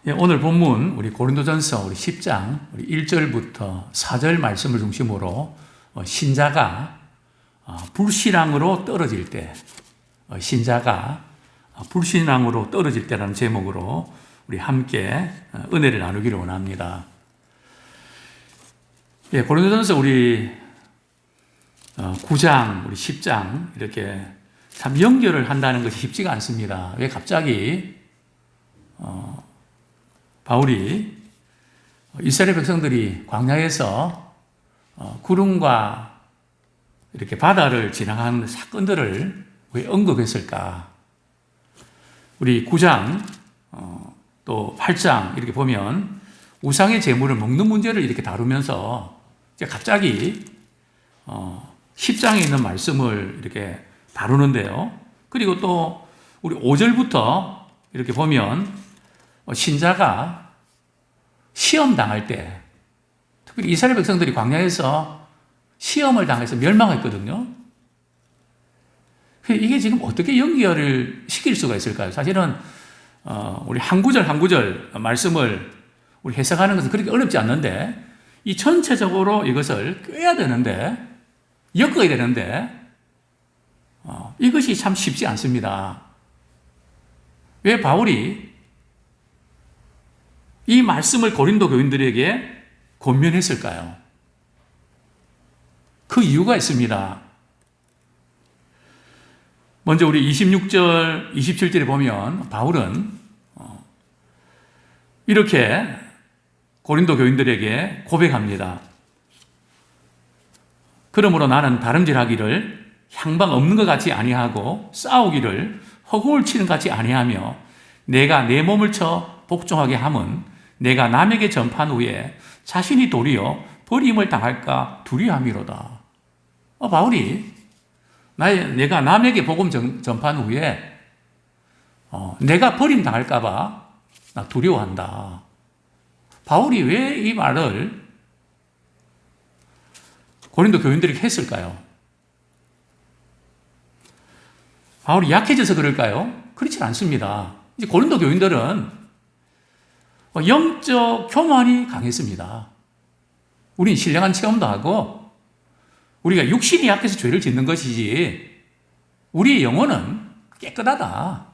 오늘 본문 우리 고린도전서 우리 10장 우리 1절부터 4절 말씀을 중심으로 신자가 불신앙으로 떨어질 때, 신자가 불신앙으로 떨어질 때라는 제목으로 우리 함께 은혜를 나누기를 원합니다. 고린도전서 우리 9장, 우리 10장 이렇게 참 연결을 한다는 것이 쉽지가 않습니다. 왜 갑자기 바울이 이스라엘 백성들이 광야에서 구름과 이렇게 바다를 지나가는 사건들을 왜 언급했을까? 우리 9장 또 8장 이렇게 보면 우상의 제물을 먹는 문제를 이렇게 다루면서 이제 갑자기 10장에 있는 말씀을 이렇게 다루는데요. 그리고 또 우리 5절부터 이렇게 보면 신자가 시험 당할 때, 특히 이스라엘 백성들이 광야에서 시험을 당해서 멸망했거든요. 이게 지금 어떻게 연결을 시킬 수가 있을까요? 사실은 우리 한 구절 한 구절 말씀을 우리 해석하는 것은 그렇게 어렵지 않는데 이 전체적으로 이것을 꿰야 되는데, 엮어야 되는데 이것이 참 쉽지 않습니다. 왜 바울이 이 말씀을 고린도 교인들에게 권면했을까요? 그 이유가 있습니다. 먼저 우리 26절, 27절에 보면 바울은 이렇게 고린도 교인들에게 고백합니다. 그러므로 나는 다름질하기를 향방 없는 것 같이 아니하고 싸우기를 허공을 치는 것 같이 아니하며 내가 내 몸을 쳐 복종하게 함은 내가 남에게 전파한 후에 자신이 도리어 버림을 당할까 두려움이로다. 바울이 내가 남에게 복음 전파한 후에 내가 버림 당할까 봐 나 두려워한다. 바울이 왜 이 말을 고린도 교인들에게 했을까요? 바울이 약해져서 그럴까요? 그렇지 않습니다. 이제 고린도 교인들은 영적 교만이 강했습니다. 우린 신령한 체험도 하고 우리가 육신이 약해서 죄를 짓는 것이지 우리의 영혼은 깨끗하다.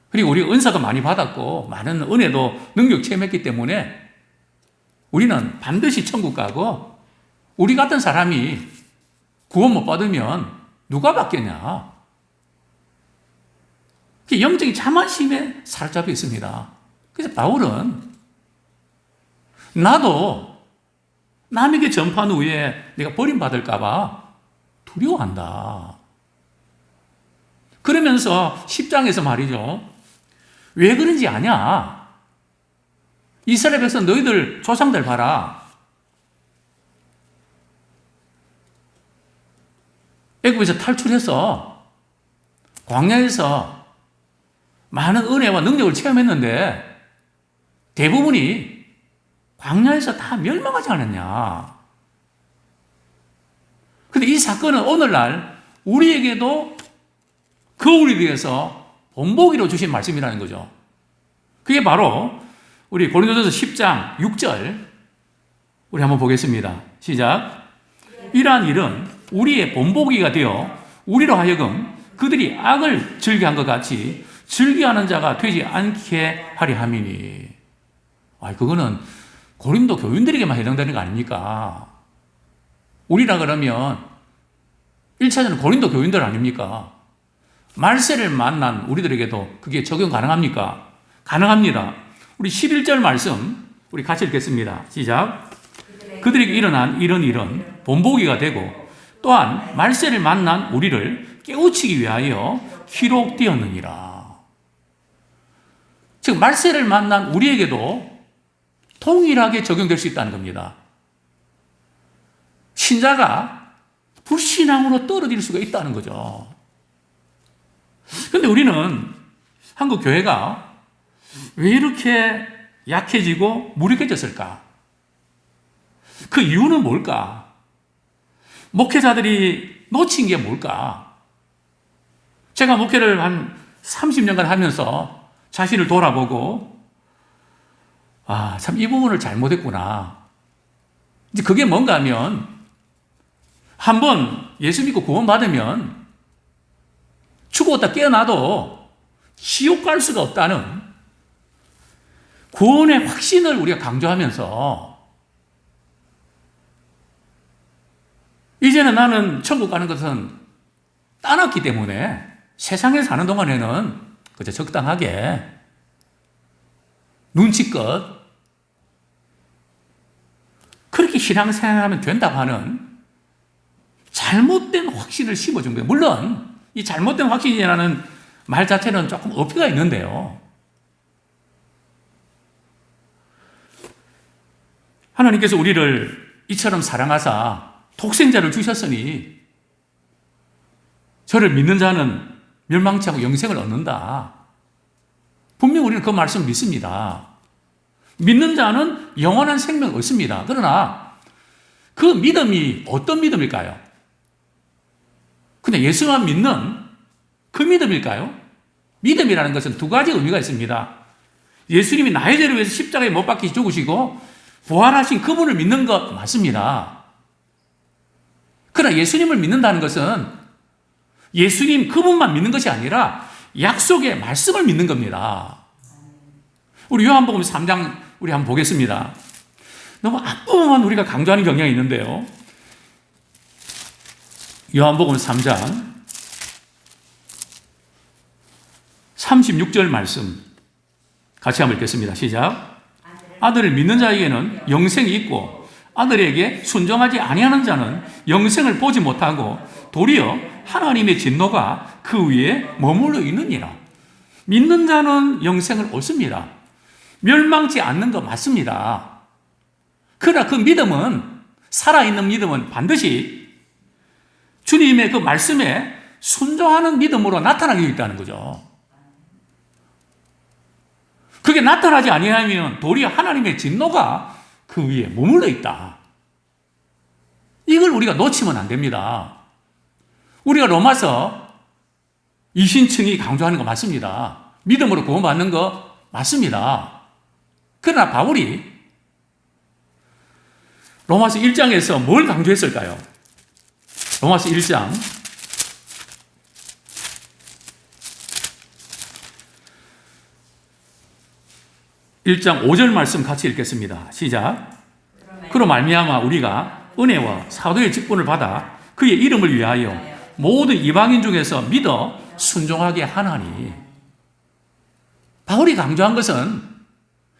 그리고 우리가 은사도 많이 받았고 많은 은혜도 능력 체험했기 때문에 우리는 반드시 천국 가고 우리 같은 사람이 구원 못 받으면 누가 받겠냐. 영적인 자만심에 사로잡혀 있습니다. 그래서 바울은 나도 남에게 전파한 후에 내가 버림받을까 봐 두려워한다. 그러면서 10장에서 말이죠. 왜 그런지 아냐? 이스라엘 백성 너희들 조상들 봐라. 애굽에서 탈출해서 광야에서 많은 은혜와 능력을 체험했는데 대부분이 광야에서 다 멸망하지 않았냐. 그런데 이 사건은 오늘날 우리에게도 거울이 되어서 본보기로 주신 말씀이라는 거죠. 그게 바로 우리 고린도전서 10장 6절 우리 한번 보겠습니다. 시작. 이러한 일은 우리의 본보기가 되어 우리로 하여금 그들이 악을 즐겨한 것 같이 즐겨하는 자가 되지 않게 하려 함이니. 그거는 고린도 교인들에게만 해당되는 거 아닙니까? 우리라 그러면 1차적으로 고린도 교인들 아닙니까? 말세를 만난 우리들에게도 그게 적용 가능합니까? 가능합니다. 우리 11절 말씀 우리 같이 읽겠습니다. 시작. 그들에게 일어난 이런 일은 본보기가 되고 또한 말세를 만난 우리를 깨우치기 위하여 기록되었느니라. 즉 말세를 만난 우리에게도 동일하게 적용될 수 있다는 겁니다. 신자가 불신앙으로 떨어질 수가 있다는 거죠. 그런데 우리는 한국 교회가 왜 이렇게 약해지고 무력해졌을까? 그 이유는 뭘까? 목회자들이 놓친 게 뭘까? 제가 목회를 한 30년간 하면서 자신을 돌아보고 참 이 부분을 잘못했구나. 이제 그게 뭔가 하면 한번 예수 믿고 구원받으면 죽었다 깨어나도 지옥 갈 수가 없다는 구원의 확신을 우리가 강조하면서 이제는 나는 천국 가는 것은 따놨기 때문에 세상에 사는 동안에는 그저 적당하게 눈치껏 그렇게 신앙생활하면 된다고 하는 잘못된 확신을 심어준 거예요. 물론 이 잘못된 확신이라는 말 자체는 조금 어폐가 있는데요. 하나님께서 우리를 이처럼 사랑하사 독생자를 주셨으니 저를 믿는 자는 멸망치 않고 영생을 얻는다. 분명 우리는 그 말씀을 믿습니다. 믿는 자는 영원한 생명을 얻습니다. 그러나 그 믿음이 어떤 믿음일까요? 그냥 예수만 믿는 그 믿음일까요? 믿음이라는 것은 두 가지 의미가 있습니다. 예수님이 나의 죄를 위해서 십자가에 못 박혀 죽으시고 부활하신 그분을 믿는 것 맞습니다. 그러나 예수님을 믿는다는 것은 예수님 그분만 믿는 것이 아니라 약속의 말씀을 믿는 겁니다. 우리 요한복음 3장 우리 한번 보겠습니다. 너무 앞부분만 우리가 강조하는 경향이 있는데요. 요한복음 3장 36절 말씀 같이 한번 읽겠습니다. 시작. 아들을 믿는 자에게는 영생이 있고 아들에게 순종하지 아니하는 자는 영생을 보지 못하고 도리어 하나님의 진노가 그 위에 머물러 있느니라. 믿는 자는 영생을 얻습니다. 멸망치 않는 거 맞습니다. 그러나 그 믿음은, 살아있는 믿음은 반드시 주님의 그 말씀에 순종하는 믿음으로 나타나게 있다는 거죠. 그게 나타나지 아니하면 도리어 하나님의 진노가 그 위에 머물러 있다. 이걸 우리가 놓치면 안 됩니다. 우리가 로마서 이신층이 강조하는 거 맞습니다. 믿음으로 구원받는 거 맞습니다. 그러나 바울이 로마서 1장에서 뭘 강조했을까요? 로마서 1장 1장 5절 말씀 같이 읽겠습니다. 시작. 그로 말미암아 우리가 은혜와 사도의 직분을 받아 그의 이름을 위하여 모든 이방인 중에서 믿어 순종하게 하나니. 바울이 강조한 것은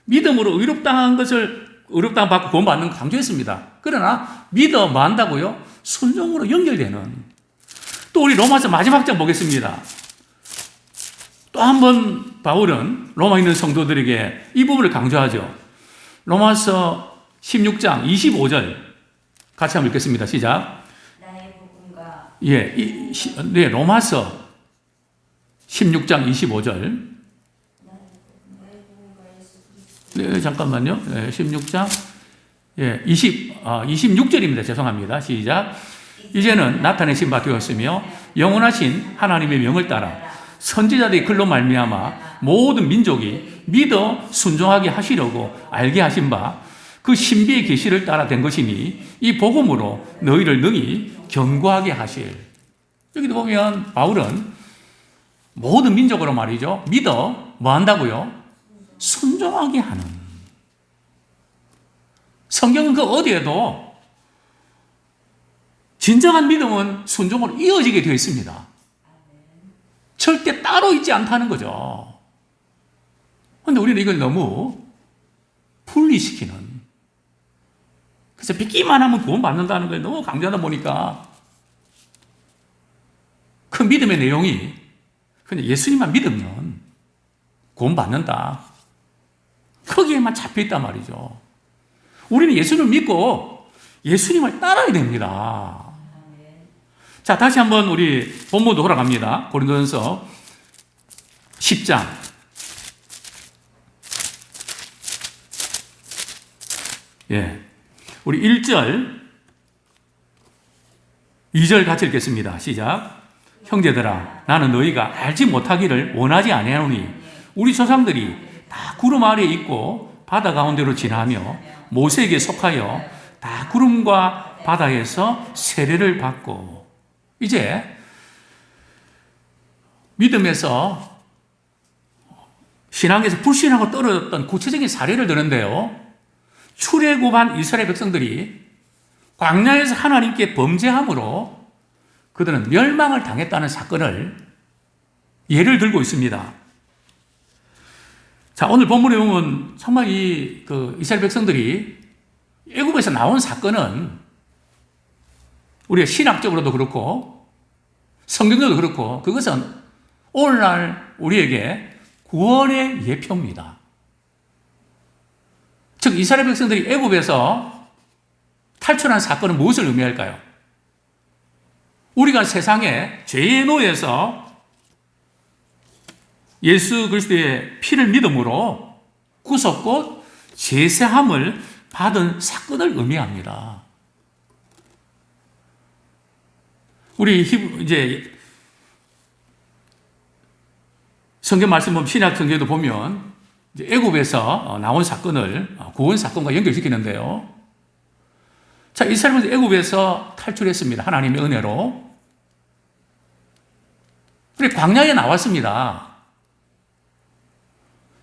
믿음으로 의롭다한 것을 의롭다함 받고 구원받는 걸 강조했습니다. 그러나 믿어 뭐 한다고요? 순종으로 연결되는. 또 우리 로마서 마지막 장 보겠습니다. 또 한 번 바울은 로마에 있는 성도들에게 이 부분을 강조하죠. 로마서 16장 25절 같이 한번 읽겠습니다. 시작. 네, 로마서 16장 25절. 네, 잠깐만요. 네, 16장 26절입니다. 죄송합니다. 시작. 이제는 나타내신 바 되었으며 영원하신 하나님의 명을 따라 선지자들의 글로 말미암아 모든 민족이 믿어 순종하게 하시려고 알게 하신 바 그 신비의 계시를 따라 된 것이니 이 복음으로 너희를 능히 견고하게 하실. 여기도 보면 바울은 모든 민족으로 말이죠. 믿어 뭐 한다고요? 순종하게 하는. 성경은 그 어디에도 진정한 믿음은 순종으로 이어지게 되어 있습니다. 절대 따로 있지 않다는 거죠. 그런데 우리는 이걸 너무 분리시키는. 그래서 믿기만 하면 구원받는다는 걸 너무 강조하다 보니까 그 믿음의 내용이 그냥 예수님만 믿으면 구원받는다. 거기에만 잡혀있단 말이죠. 우리는 예수님을 믿고 예수님을 따라야 됩니다. 자, 다시 한번 우리 본문으로 돌아갑니다. 고린도전서 10장. 우리 1절, 2절 같이 읽겠습니다. 시작. 형제들아, 나는 너희가 알지 못하기를 원하지 아니하노니 우리 조상들이 다 구름 아래에 있고 바다 가운데로 지나며 모세에게 속하여 다 구름과 바다에서 세례를 받고, 이제 믿음에서 신앙에서 불신하고 떨어졌던 구체적인 사례를 드는데요. 출애굽한 이스라엘 백성들이 광야에서 하나님께 범죄함으로 그들은 멸망을 당했다는 사건을 예를 들고 있습니다. 자, 오늘 본문에 보면 정말 이스라엘 백성들이 애굽에서 나온 사건은 우리가 신학적으로도 그렇고 성경적으로도 그렇고 그것은 오늘날 우리에게 구원의 예표입니다. 즉 이스라엘 백성들이 애굽에서 탈출한 사건은 무엇을 의미할까요? 우리가 세상에 죄의 노예에서 예수 그리스도의 피를 믿음으로 구속곧 제사함을 받은 사건을 의미합니다. 우리 이제 성경 말씀 보면 신약 성경에도 보면 이제 애굽에서 나온 사건을 구원 사건과 연결시키는데요. 자, 이스라엘은 애굽에서 탈출했습니다. 하나님의 은혜로. 그래 광야에 나왔습니다.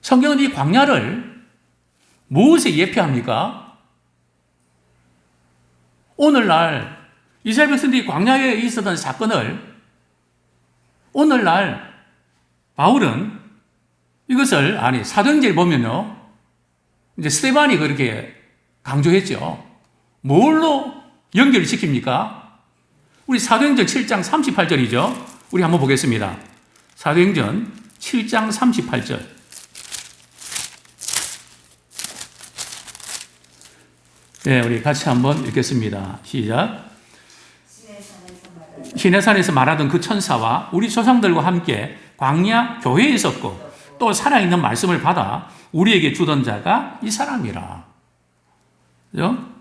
성경은 이 광야를 무엇에 예표합니까? 오늘날 이스라엘 백성들이 광야에 있었던 사건을 오늘날 바울은 이것을 사도행전을 보면요. 이제 스데반이 그렇게 강조했죠. 뭘로 연결을 시킵니까? 우리 사도행전 7장 38절이죠. 우리 한번 보겠습니다. 사도행전 7장 38절. 네, 우리 같이 한번 읽겠습니다. 시작. 시내산에서 말하던 그 천사와 우리 조상들과 함께 광야 교회에 있었고 또 살아있는 말씀을 받아 우리에게 주던 자가 이 사람이라. 그죠?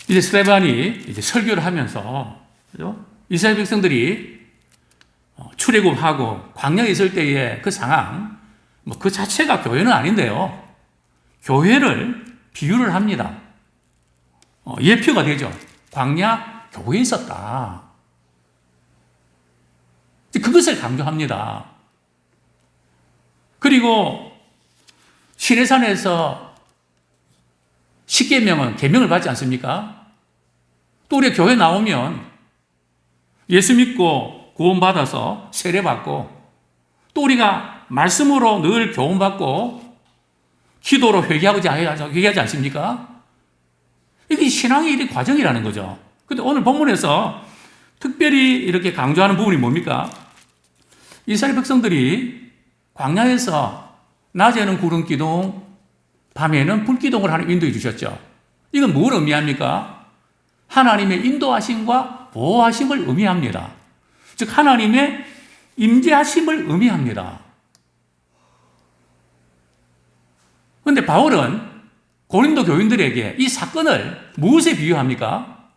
이제 스데반이 이제 설교를 하면서, 그죠? 이스라엘 백성들이 출애굽하고 광야에 있을 때의 그 상황, 그 자체가 교회는 아닌데요. 교회를 비유를 합니다. 예표가 되죠. 광야 교회에 있었다. 그것을 강조합니다. 그리고 시내산에서 십계명은 계명을 받지 않습니까? 또 우리 교회 나오면 예수 믿고 구원받아서 세례받고 또 우리가 말씀으로 늘 교훈받고 기도로 회개하지 않습니까? 이게 신앙의 일의 과정이라는 거죠. 근데 오늘 본문에서 특별히 이렇게 강조하는 부분이 뭡니까? 이스라엘 백성들이 광야에서 낮에는 구름 기둥, 밤에는 불 기둥을 하나님 인도해 주셨죠. 이건 뭘 의미합니까? 하나님의 인도하심과 보호하심을 의미합니다. 즉 하나님의 임재하심을 의미합니다. 그런데 바울은 고린도 교인들에게 이 사건을 무엇에 비유합니까?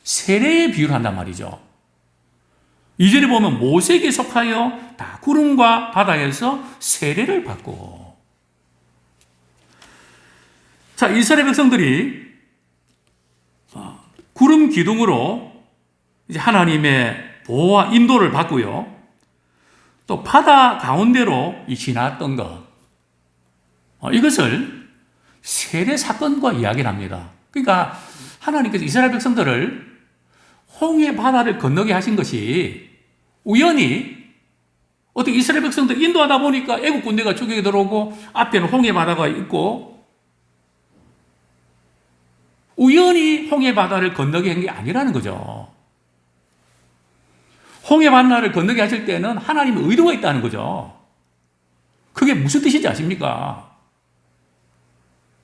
세례에 비유를 한단 말이죠. 2절에 보면 모세에게 속하여 다 구름과 바다에서 세례를 받고. 자, 이스라엘 백성들이 구름 기둥으로 이제 하나님의 보호와 인도를 받고요. 또 바다 가운데로 지났던 것. 이것을 세례 사건과 이야기를 합니다. 그러니까 하나님께서 이스라엘 백성들을 홍해 바다를 건너게 하신 것이 우연히 어떻게 이스라엘 백성들 인도하다 보니까 애국 군대가 추격에 들어오고 앞에는 홍해 바다가 있고 우연히 홍해 바다를 건너게 한 게 아니라는 거죠. 홍해 바다를 건너게 하실 때는 하나님의 의도가 있다는 거죠. 그게 무슨 뜻인지 아십니까?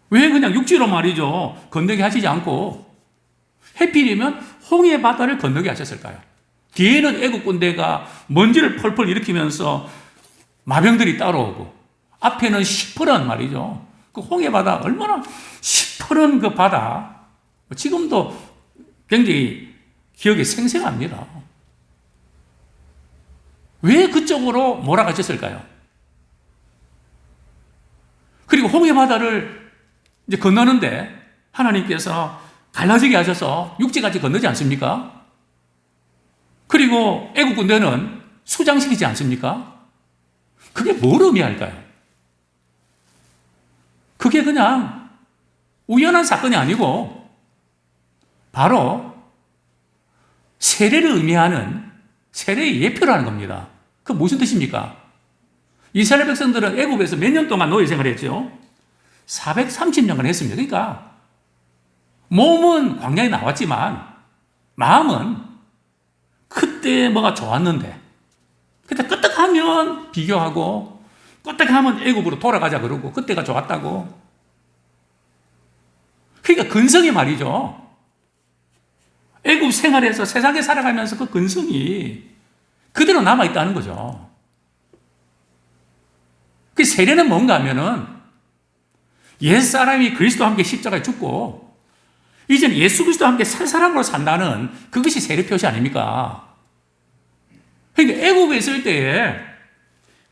왜 그냥 육지로 말이죠. 건너게 하시지 않고 해필이면 홍해 바다를 건너게 하셨을까요? 뒤에는 애국 군대가 먼지를 펄펄 일으키면서 마병들이 따라오고 앞에는 시퍼런 말이죠. 그 홍해 바다 얼마나 시퍼런 그 바다 지금도 굉장히 기억에 생생합니다. 왜 그쪽으로 몰아가셨을까요? 그리고 홍해 바다를 이제 건너는데 하나님께서 갈라지게 하셔서 육지까지 건너지 않습니까? 그리고 애국 군대는 수장시키지 않습니까? 그게 뭘 의미할까요? 그게 그냥 우연한 사건이 아니고 바로 세례를 의미하는 세례의 예표라는 겁니다. 그 무슨 뜻입니까? 이스라엘 백성들은 애굽에서 몇 년 동안 노예 생활을 했죠? 430년간 했습니다. 그러니까 몸은 광야에 나왔지만 마음은 그때 뭐가 좋았는데 그때 끄떡하면 비교하고 끄떡하면 애굽으로 돌아가자 그러고 그때가 좋았다고. 그러니까 근성이 말이죠. 애굽 생활에서 세상에 살아가면서 그 근성이 그대로 남아있다는 거죠. 그 세례는 뭔가 하면은 옛사람이 그리스도와 함께 십자가에 죽고 이제는 예수 그리스도와 함께 새 사람으로 산다는 그것이 세례 표시 아닙니까? 그러니까 애굽에 있을 때에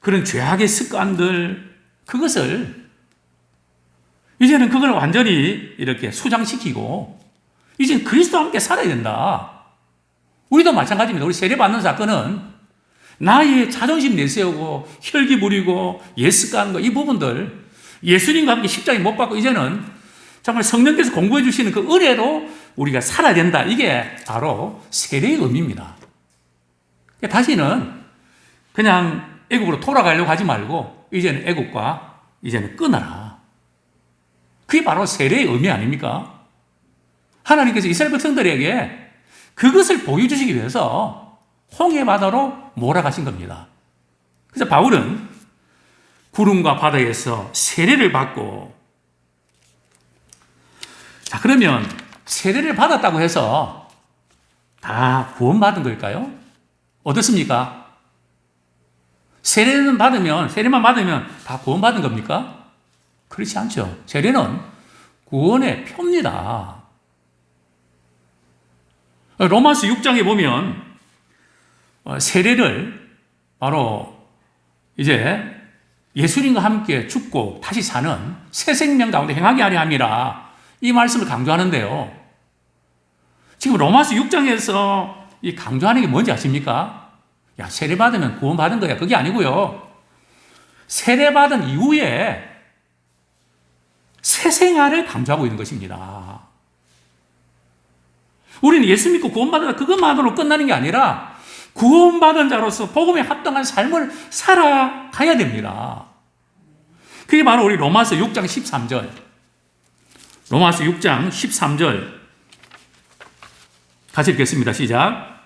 그런 죄악의 습관들 그것을 이제는 그걸 완전히 이렇게 수장시키고 이제 그리스도와 함께 살아야 된다. 우리도 마찬가지입니다. 우리 세례받는 사건은 나의 자존심 내세우고 혈기 부리고 예습가는 거 이 부분들 예수님과 함께 십자가에 못 박고 이제는 정말 성령께서 공부해 주시는 그 은혜로 우리가 살아야 된다. 이게 바로 세례의 의미입니다. 다시는 그냥 애국으로 돌아가려고 하지 말고 이제는 애국과 이제는 끊어라. 그게 바로 세례의 의미 아닙니까? 하나님께서 이스라엘 백성들에게 그것을 보여주시기 위해서 홍해 바다로 몰아가신 겁니다. 그래서 바울은 구름과 바다에서 세례를 받고 자 그러면 세례를 받았다고 해서 다 구원받은 걸까요? 어떻습니까? 세례만 받으면 다 구원받은 겁니까? 그렇지 않죠. 세례는 구원의 표입니다. 로마서 6장에 보면 세례를 바로 이제 예수님과 함께 죽고 다시 사는 새 생명 가운데 행하게 하려 함이라 이 말씀을 강조하는데요. 지금 로마서 6장에서 이 강조하는 게 뭔지 아십니까? 야, 세례받으면 구원받은 거야. 그게 아니고요. 세례받은 이후에 새 생활을 강조하고 있는 것입니다. 우리는 예수 믿고 구원받았다 그것만으로 끝나는 게 아니라 구원받은 자로서 복음에 합당한 삶을 살아가야 됩니다. 그게 바로 우리 로마서 6장 13절. 로마서 6장 13절 같이 읽겠습니다. 시작.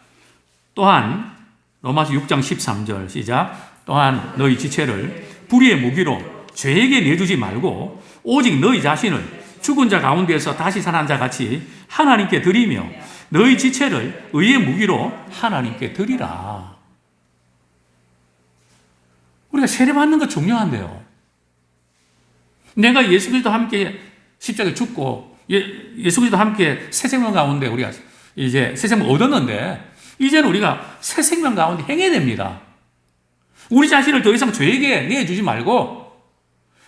또한 로마서 6장 13절 시작. 또한 너희 지체를 불의의 무기로 죄에게 내주지 말고 오직 너희 자신을 죽은 자 가운데서 다시 살아난 자 같이 하나님께 드리며 너희 지체를 의의 무기로 하나님께 드리라. 우리가 세례받는 거 중요한데요. 내가 예수 그리스도와 함께 십자가에 죽고 예수 그리스도와 함께 새 생명 가운데 우리가 이제 새 생명 얻었는데 이제는 우리가 새 생명 가운데 행해야 됩니다. 우리 자신을 더 이상 죄에게 내주지 말고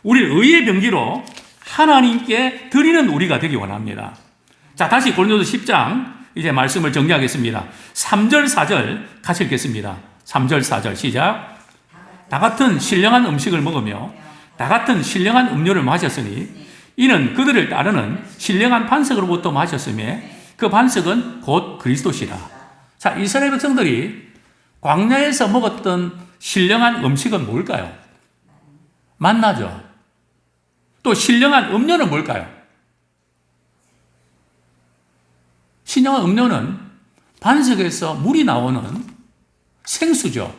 우리를 의의 병기로 하나님께 드리는 우리가 되기 원합니다. 자, 다시 고린도서 10장 이제 말씀을 정리하겠습니다. 3절, 4절 같이 읽겠습니다. 3절, 4절 시작. 다 같은 신령한 음식을 먹으며 다 같은 신령한 음료를 마셨으니 이는 그들을 따르는 신령한 반석으로부터 마셨으며 그 반석은 곧 그리스도시라. 자, 이스라엘 백성들이 광야에서 먹었던 신령한 음식은 뭘까요? 만나죠. 또 신령한 음료는 뭘까요? 신령한 음료는 반석에서 물이 나오는 생수죠.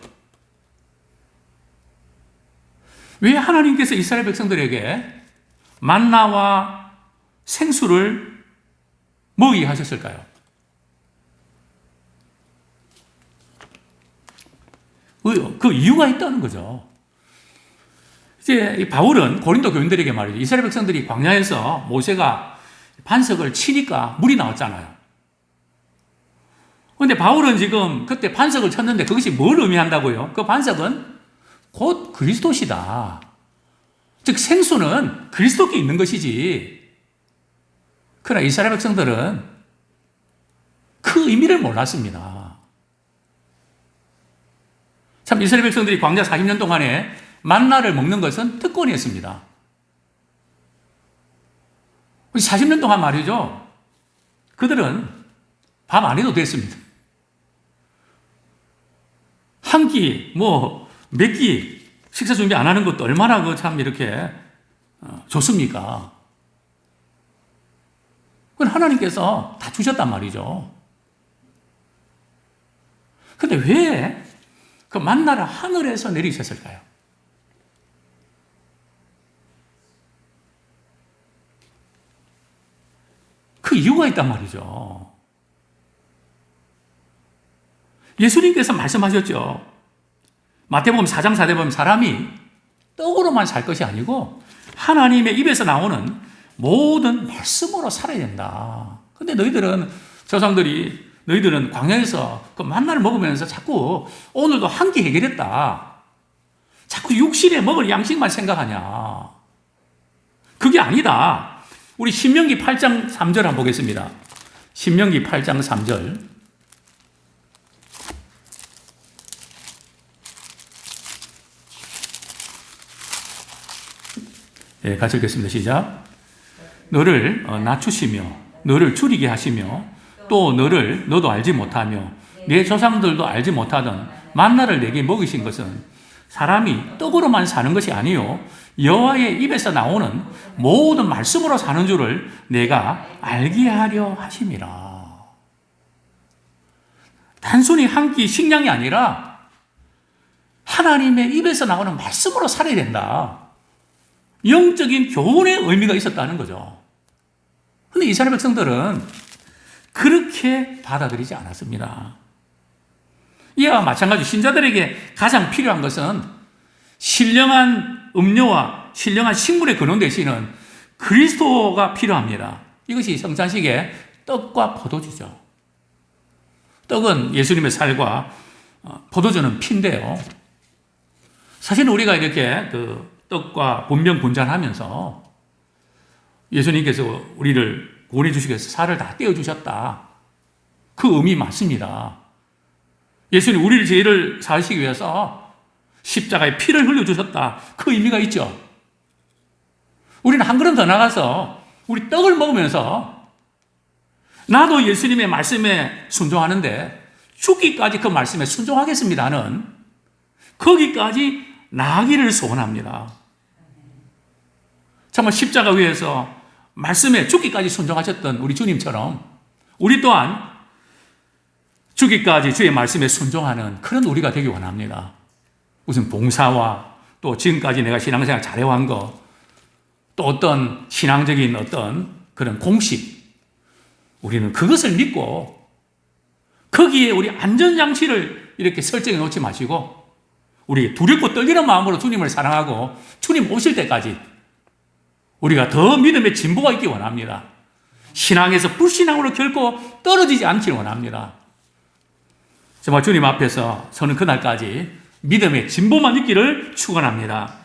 왜 하나님께서 이스라엘 백성들에게 만나와 생수를 먹이게 하셨을까요? 그 이유가 있다는 거죠. 이제 바울은 고린도 교인들에게 말이죠. 이스라엘 백성들이 광야에서 모세가 반석을 치니까 물이 나왔잖아요. 그런데 바울은 지금 그때 반석을 쳤는데 그것이 뭘 의미한다고요? 그 반석은 곧 그리스도시다. 즉 생수는 그리스도께 있는 것이지. 그러나 이스라엘 백성들은 그 의미를 몰랐습니다. 참 이스라엘 백성들이 광야 40년 동안에 만나를 먹는 것은 특권이었습니다. 40년 동안 말이죠. 그들은 밥 안 해도 됐습니다. 한 끼, 몇 끼 식사 준비 안 하는 것도 얼마나 참 이렇게 좋습니까? 그건 하나님께서 다 주셨단 말이죠. 근데 왜 그 만나를 하늘에서 내리셨을까요? 그 이유가 있단 말이죠. 예수님께서 말씀하셨죠. 마태복음 4장 4대 보면 사람이 떡으로만 살 것이 아니고 하나님의 입에서 나오는 모든 말씀으로 살아야 된다. 근데 너희들은 광야에서 그 만나를 먹으면서 자꾸 오늘도 한 끼 해결했다. 자꾸 육신에 먹을 양식만 생각하냐. 그게 아니다. 우리 신명기 8장 3절 한번 보겠습니다. 신명기 8장 3절. 예, 같이 읽겠습니다. 시작. 너를 낮추시며 너를 줄이게 하시며 또 너도 알지 못하며 내 조상들도 알지 못하던 만나를 내게 먹이신 것은 사람이 떡으로만 사는 것이 아니요 여호와의 입에서 나오는 모든 말씀으로 사는 줄을 내가 알게 하려 하심이라. 단순히 한 끼 식량이 아니라 하나님의 입에서 나오는 말씀으로 살아야 된다. 영적인 교훈의 의미가 있었다는 거죠. 그런데 이스라엘 백성들은 그렇게 받아들이지 않았습니다. 이와 마찬가지 신자들에게 가장 필요한 것은 신령한 음료와 신령한 식물의 근원 대신은 그리스도가 필요합니다. 이것이 성찬식의 떡과 포도주죠. 떡은 예수님의 살과 포도주는 피인데요. 사실 우리가 이렇게 떡과 분명분전하면서 예수님께서 우리를 구원해 주시기 위해서 살을 다 떼어주셨다. 그 의미 맞습니다. 예수님 우리를 죄를 사하시기 위해서 십자가에 피를 흘려주셨다. 그 의미가 있죠. 우리는 한 걸음 더 나가서 우리 떡을 먹으면서 나도 예수님의 말씀에 순종하는데 죽기까지 그 말씀에 순종하겠습니다는 거기까지 나아가기를 소원합니다. 정말 십자가 위에서 말씀에 죽기까지 순종하셨던 우리 주님처럼 우리 또한 죽기까지 주의 말씀에 순종하는 그런 우리가 되기 원합니다. 무슨 봉사와 또 지금까지 내가 신앙생활 잘해온 거, 또 어떤 신앙적인 어떤 그런 공식, 우리는 그것을 믿고 거기에 우리 안전장치를 이렇게 설정해 놓지 마시고 우리 두렵고 떨리는 마음으로 주님을 사랑하고 주님 오실 때까지 우리가 더 믿음의 진보가 있기 원합니다. 신앙에서 불신앙으로 결코 떨어지지 않기를 원합니다. 정말 주님 앞에서 저는 그날까지 믿음의 진보만 있기를 축원합니다.